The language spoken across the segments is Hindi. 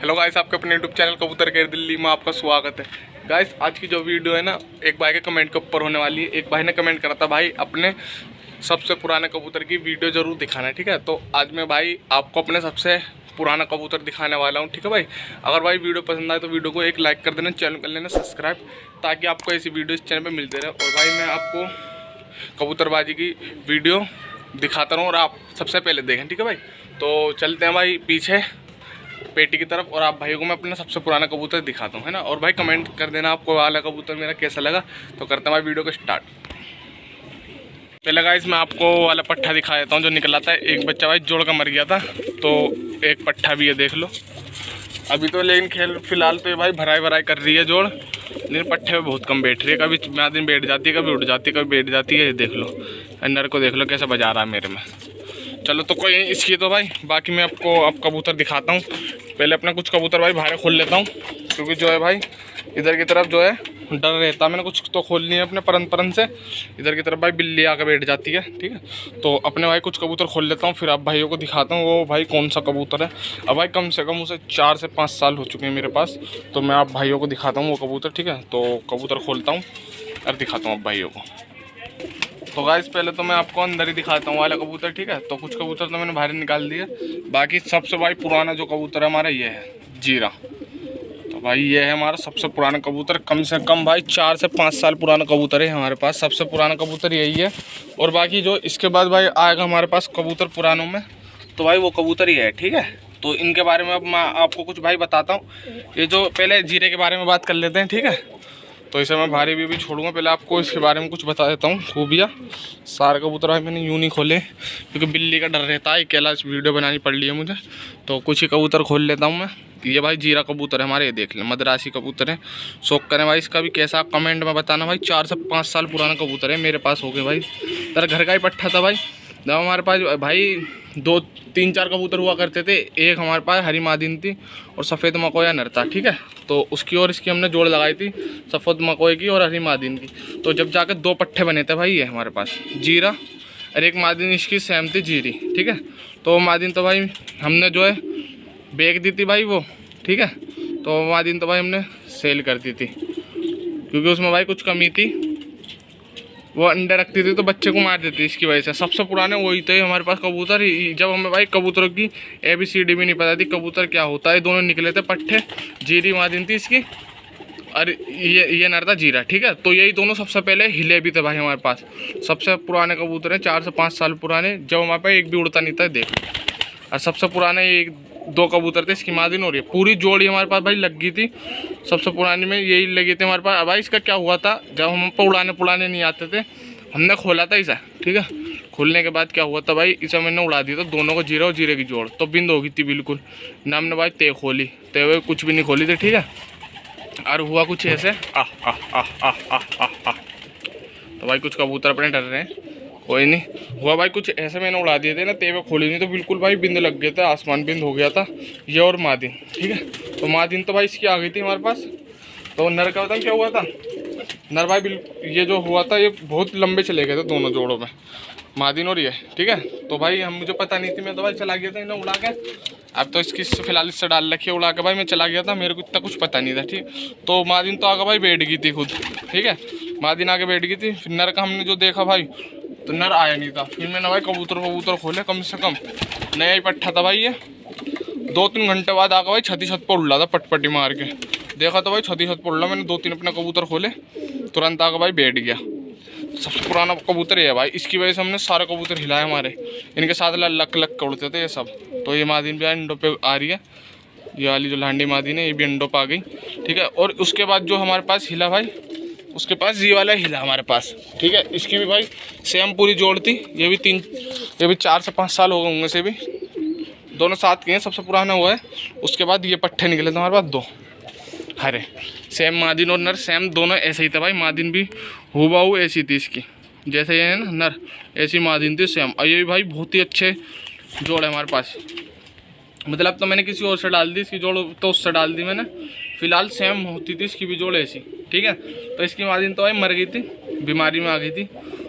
हेलो गाइस, आपके अपने यूट्यूब चैनल कबूतर केयर दिल्ली में आपका स्वागत है। गाइस, आज की जो वीडियो है ना, एक भाई के कमेंट के ऊपर होने वाली है। एक भाई ने कमेंट करा था, भाई अपने सबसे पुराने कबूतर की वीडियो ज़रूर दिखाना है, ठीक है। तो आज मैं भाई आपको अपने सबसे पुराना कबूतर दिखाने वाला हूँ, ठीक है भाई। अगर भाई वीडियो पसंद आए तो वीडियो को एक लाइक कर देना, चैनल कर लेना सब्सक्राइब, ताकि आपको ऐसी वीडियो इस चैनल पर मिलते रहे। और भाई मैं आपको कबूतरबाजी की वीडियो दिखाता रहूँ और आप सबसे पहले देखें, ठीक है भाई। तो चलते हैं भाई पीछे पेटी की तरफ, और आप भाइयों को मैं अपना सबसे पुराना कबूतर दिखाता हूँ, है ना। और भाई कमेंट कर देना आपको वाला कबूतर मेरा कैसा लगा। तो करते हैं भाई वीडियो को स्टार्ट। पहले गाइस मैं आपको वाला पट्ठा दिखा देता हूँ जो निकला था। एक बच्चा भाई जोड़ का मर गया था, तो एक पट्ठा भी है, देख लो अभी तो। लेकिन खेल फिलहाल तो ये भाई भराई कर रही है जोड़, लेकिन पट्ठे में बहुत कम बैठ रही है। कभी दिन बैठ जाती है, कभी उठ जाती है, कभी बैठ जाती है। ये देख लो अंदर को, देख लो कैसे बजा रहा है मेरे में। चलो तो कोई इसकी तो भाई बाकी मैं आपको अब कबूतर दिखाता हूँ। पहले अपना कुछ कबूतर भाई बाहर खोल लेता हूँ, क्योंकि जो है भाई इधर की तरफ जो है डर रहता है। मैंने कुछ तो खोलनी है अपने परन से। इधर की तरफ भाई बिल्ली आकर बैठ जाती है, ठीक है। तो अपने भाई कुछ कबूतर खोल लेता हूँ, फिर आप भाइयों को दिखाता हूँ वो भाई कौन सा कबूतर है। अब भाई कम से कम उसे 4 से 5 साल हो चुके हैं मेरे पास, तो मैं आप भाइयों को दिखाता हूँ वो कबूतर, ठीक है। तो कबूतर खोलता हूँ और दिखाता हूँ आप भाइयों को। तो गाइस पहले तो मैं आपको अंदर ही दिखाता हूँ वाला कबूतर, ठीक है। तो कुछ कबूतर तो मैंने बाहर निकाल दिया। बाकी सबसे भाई पुराना जो कबूतर है हमारा ये है जीरा। तो भाई ये है हमारा सबसे पुराना कबूतर, कम से कम भाई 4 से 5 साल पुराना कबूतर है हमारे पास। सबसे पुराना कबूतर यही है। और बाकी जो इसके बाद भाई आएगा हमारे पास कबूतर पुरानों में, तो भाई वो कबूतर ही है, ठीक है। तो इनके बारे में अब मैं आपको कुछ भाई बताता हूँ। ये जो पहले जीरे के बारे में बात कर लेते हैं, ठीक है। तो इसे मैं भारी भी छोड़ूंगा, पहले आपको इसके बारे में कुछ बता देता हूँ खूबियाँ। सारे कबूतर भाई मैंने यूँ नहीं खोले, क्योंकि बिल्ली का डर रहता है, अकेला वीडियो बनानी पड़ रही है मुझे। तो कुछ ही कबूतर खोल लेता हूँ मैं। ये भाई जीरा कबूतर है हमारे, ये देख लें मद्रासी कबूतर है। शौक करें भाई इसका भी कैसा, आप कमेंट में बताना भाई। 4 से 5 साल पुराना कबूतर है मेरे पास, हो गए भाई। तेरा घर का ही पट्ठा था भाई। जब हमारे पास भाई 2-3-4 कबूतर हुआ करते थे। एक हमारे पास हरी मादिन थी और सफ़ेद मकोया नर था, ठीक है। तो उसकी और इसकी हमने जोड़ लगाई थी, सफ़ेद मकोए की और हरी मादिन की। तो जब जाकर 2 पट्ठे बने थे भाई ये हमारे पास, जीरा और एक मादिन इसकी सेम थी जीरी, ठीक है। तो मादिन तो भाई हमने जो है बेच दी थी भाई वो, ठीक है। तो मादिन तो भाई हमने सेल कर दी थी, क्योंकि उसमें भाई कुछ कमी थी। वो अंडे रखती थी तो बच्चे को मार देती थी, इसकी वजह से। सबसे पुराने वही थे हमारे पास कबूतर। जब हमें भाई कबूतरों की ABCD भी नहीं पता थी, कबूतर क्या होता है। दोनों निकले थे पट्ठे, जीरी मादिन थी इसकी, और ये नर था जीरा, ठीक है। तो यही दोनों सबसे पहले हिले भी थे भाई हमारे पास। सबसे पुराने कबूतर हैं, 4 से 5 साल पुराने, जब हमारे पास एक भी उड़ता नहीं था, देख। और सबसे पुराने 1-2 कबूतर थे, इसकी मादिन हो रही है। पूरी जोड़ी हमारे पास भाई लग गई थी। सबसे पुरानी में यही लगी थी हमारे पास। अब भाई इसका क्या हुआ था, जब हम उड़ाने नहीं आते थे, हमने खोला था इसे, ठीक है। खोलने के बाद क्या हुआ था भाई, इसे मैंने उड़ा दिया था दोनों को, जीरा और जीरे की जोड़। तो बिंद हो गई थी बिल्कुल ना। हमने भाई तय खोली, तय हुए कुछ भी नहीं खोली थी, ठीक है। और हुआ कुछ ऐसे तो भाई कुछ कबूतर अपने डर रहे हैं, कोई नहीं। हुआ भाई कुछ ऐसे मैंने उड़ा दिए थे ना, तेवे खोली नहीं तो बिल्कुल भाई बिंद लग गए थे, आसमान बिंद हो गया था ये और मादिन, ठीक है। तो मादिन तो भाई इसकी आ गई थी हमारे पास। तो नर का बताऊँ क्या हुआ था, नर भाई बिल्कुल ये जो हुआ था, ये बहुत लंबे चले गए थे दोनों जोड़ों में, मादिन और ये, ठीक है। तो भाई हम मुझे पता नहीं थी, मैं तो भाई चला गया था इन्हें उड़ा के। अब तो इसकी फिलहाल इससे डाल रखी है उड़ा के, भाई मैं चला गया था, मेरे को इतना कुछ पता नहीं था, ठीक। तो मादिन तो आगे भाई बैठ गई थी खुद, ठीक है। मादिन आगे बैठ गई थी। फिर नर का हमने जो देखा भाई, तो नर आया नहीं था। फिर मैंने भाई कबूतर खोले, कम से कम नया ही पट्ठा था भाई ये। 2-3 घंटे बाद आकर भाई छत पर उड़ रहा था, पटपटी मार के देखा तो भाई छत पर उड़ रहा। मैंने 2-3 अपने कबूतर खोले, तुरंत आकर भाई बैठ गया। सबसे पुराना कबूतर ये है भाई, इसकी वजह से हमने सारे कबूतर हिलाए हमारे। इनके साथ लक उड़ते थे ये सब। तो ये मादिन भी अंडों पे आ रही है, ये वाली जो लांडी मादिन है ये भी अंडों पे आ गई, ठीक है। और उसके बाद जो हमारे पास हिला भाई, उसके पास ये वाला हिला हमारे पास, ठीक है। इसकी भी भाई सेम पूरी जोड़ थी। ये भी 4 से 5 साल हो गए होंगे से भी, दोनों साथ के हैं। सबसे पुराना हुआ है। उसके बाद ये पट्ठे निकले थे हमारे पास 2 हरे, सेम मादिन और नर सेम दोनों ऐसे ही थे भाई। मादिन भी हुबहू ऐसी थी इसकी, जैसे ये है ना नर, ऐसी मादिन थी सेम। और ये भी भाई बहुत ही अच्छे जोड़ है हमारे पास। मतलब तो मैंने किसी और से डाल दी इसकी जोड़, तो उससे डाल दी मैंने। फिलहाल सेम होती थी इसकी भी जोड़ ऐसी, ठीक है। तो इसकी मादिन तो भाई मर गई थी, बीमारी में आ गई थी,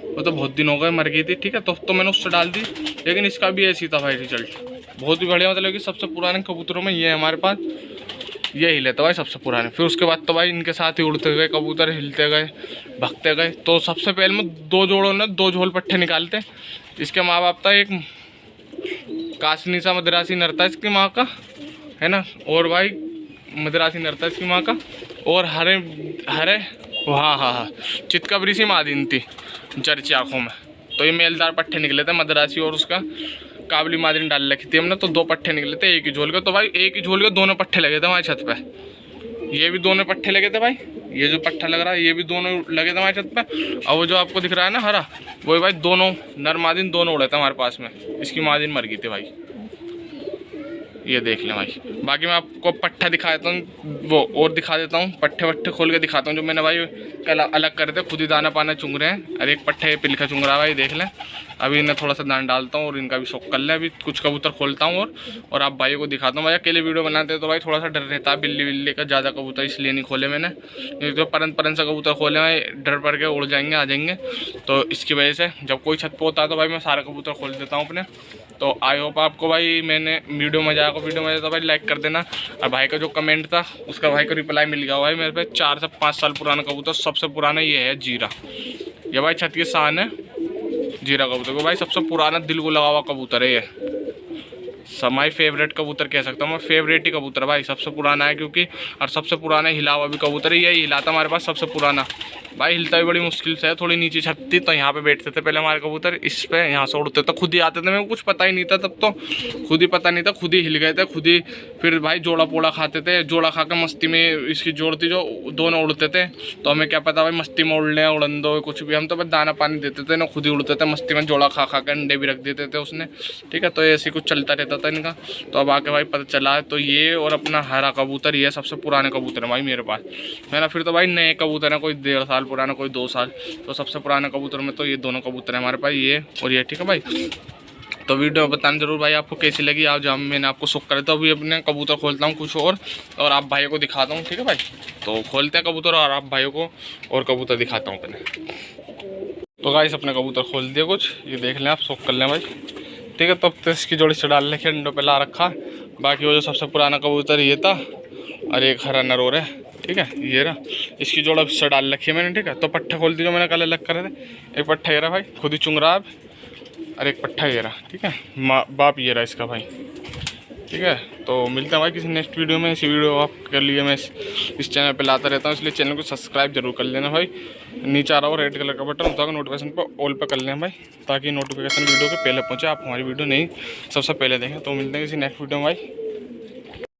वो तो बहुत दिन हो गए मर गई थी, ठीक है। तो मैंने उससे डाल दी, लेकिन इसका भी ऐसी था भाई रिजल्ट, बहुत ही बढ़िया। मतलब कि सबसे पुराने कबूतरों में ये है हमारे पास। ये हिले तो भाई सबसे पुराने। फिर उसके बाद तो भाई इनके साथ ही उड़ते गए कबूतर, हिलते गए, भगते गए। तो सबसे पहले में 2 जोड़ों ने 2 झोल पट्टे निकालते। इसके माँ बाप था एक कासनी सा मद्रासी नर था इसकी माँ का, है ना, और भाई मद्रासी नर था इसकी माँ का, और हरे हरे हाँ चितकबरी सी मादिन थी जर्ची आँखों में। तो ये मेलदार पट्टे निकले थे मद्रासी, और उसका काबली मादिन डाल रखी थी हमने। तो 2 पट्टे निकले थे एक ही झोल के। तो भाई एक ही झोल के दोनों पट्टे लगे थे हमारी छत पे। ये भी दोनों पट्टे लगे थे भाई, ये जो पट्टा लग रहा है ये भी दोनों लगे थे हमारी छत पे। और वो जो आपको दिख रहा है ना हरा, वो भाई दोनों नर मादिन दोनों उड़े थे हमारे पास में। इसकी मादिन मर गई थी भाई, ये देख लें भाई। बाकी मैं आपको पट्टा दिखा देता हूँ, वो और दिखा देता हूँ, पट्टे वट्टे खोल के दिखाता हूँ जो मैंने भाई कल अलग करे थे। खुद ही दाना पाना चुंग रहे हैं, और एक पट्टे पिलखा चुंग रहा है भाई, देख लें। अभी इन्हें थोड़ा सा दाना डालता हूँ और इनका भी शौक कर ले। अभी कुछ कबूतर खोलता हूँ और आप भाइयों को दिखाता हूँ। भाई अकेले वीडियो बनाते हैं तो भाई थोड़ा सा डर रहता है बिल्ली बिल्ली का, ज़्यादा कबूतर इसलिए नहीं खोले मैंने। जो परन सा कबूतर खोले भाई डर पड़ के उड़ जाएंगे, आ जाएंगे। तो इसकी वजह से जब कोई छत पर होता है तो भाई मैं सारा कबूतर खोल देता हूँ अपने। तो आई होप आपको भाई मैंने वीडियो मजा आएगा। वीडियो मजा तो भाई लाइक कर देना। और भाई का जो कमेंट था उसका भाई को रिप्लाई मिल गया भाई मेरे पे। 4 से 5 साल पुराना कबूतर, सबसे पुराना ये है जीरा। ये भाई छत की शान है जीरा कबूतर को भाई, सबसे पुराना दिल को लगा हुआ कबूतर है ये। माई फेवरेट कबूतर कह सकता हूँ मैं, फेवरेट ही कबूतर भाई, सबसे पुराना है क्योंकि, और सबसे पुराना हिला हुआ भी कबूतर है। यही हिला था हमारे पास सबसे पुराना भाई। हिलता भी बड़ी मुश्किल से है, थोड़ी नीचे छत थी तो यहाँ पे बैठते थे पहले हमारे कबूतर, इस पे यहाँ से उड़ते थे, खुद ही आते थे। मेरे को कुछ पता ही नहीं था तब तो, खुद ही पता नहीं था, खुद ही हिल गए थे खुद ही। फिर भाई जोड़ा पोड़ा खाते थे, जोड़ा खा के मस्ती में इसकी जोड़ थी जो दोनों उड़ते थे। तो हमें क्या पता भाई मस्ती में उड़ लें, उड़न दो कुछ भी, हम तो बस दाना पानी देते थे ना, खुद ही उड़ते थे मस्ती में, जोड़ा खा के अंडे भी रख देते थे उसने, ठीक है। तो ऐसे कुछ चलता रहता था इनका। तो अब आके भाई पता चला। तो ये और अपना हरा कबूतर, ये सबसे पुराने कबूतर है भाई मेरे पास, है ना। फिर तो भाई नए कबूतर हैं, कोई 1.5 साल पुराना, कोई 2 साल। तो सबसे पुराने कबूतर में तो ये दोनों कबूतर हैं हमारे पास, ये और ये, ठीक है भाई। तो वीडियो बताना जरूर भाई आपको कैसी लगी। आप जब मैंने आपको शौक करे तो अभी अपने कबूतर खोलता हूँ कुछ और आप भाइयों को दिखाता हूँ, ठीक है भाई। तो खोलते हैं कबूतर और आप भाइयों को और कबूतर दिखाता हूँ अपने। तो गाइस अपने कबूतर खोल दिए कुछ, ये देख लें आप, शौक कर लें भाई, ठीक है। तो अब तो इसकी जोड़ी से डाल रखे, अंडों पे ला रखा। बाकी वो जो सबसे पुराना कबूतर ये था, और एक हरा नरोर है, ठीक है, ये रहा। इसकी जोड़ा से डाल रखी है मैंने, ठीक है। तो पट्टे खोल दी जो मैंने कल अलग करे थे। एक पट्टा ये रहा भाई, खुद ही चुंग रहा है, और एक पट्टा ये रहा, ठीक है। बाप ये रहा इसका भाई, ठीक है। तो मिलते हैं भाई किसी नेक्स्ट वीडियो में। इसी वीडियो आपके लिए मैं इस चैनल पे लाता रहता हूँ, इसलिए चैनल को सब्सक्राइब जरूर कर लेना भाई। नीचे आ रहा हो रेड कलर का बटन, होता है नोटिफिकेशन पर ऑल पे कर लें भाई, ताकि नोटिफिकेशन वीडियो के पहले पहुँचे, आप हमारी वीडियो नहीं सबसे पहले देखें। तो मिलते हैं किसी नेक्स्ट वीडियो में भाई।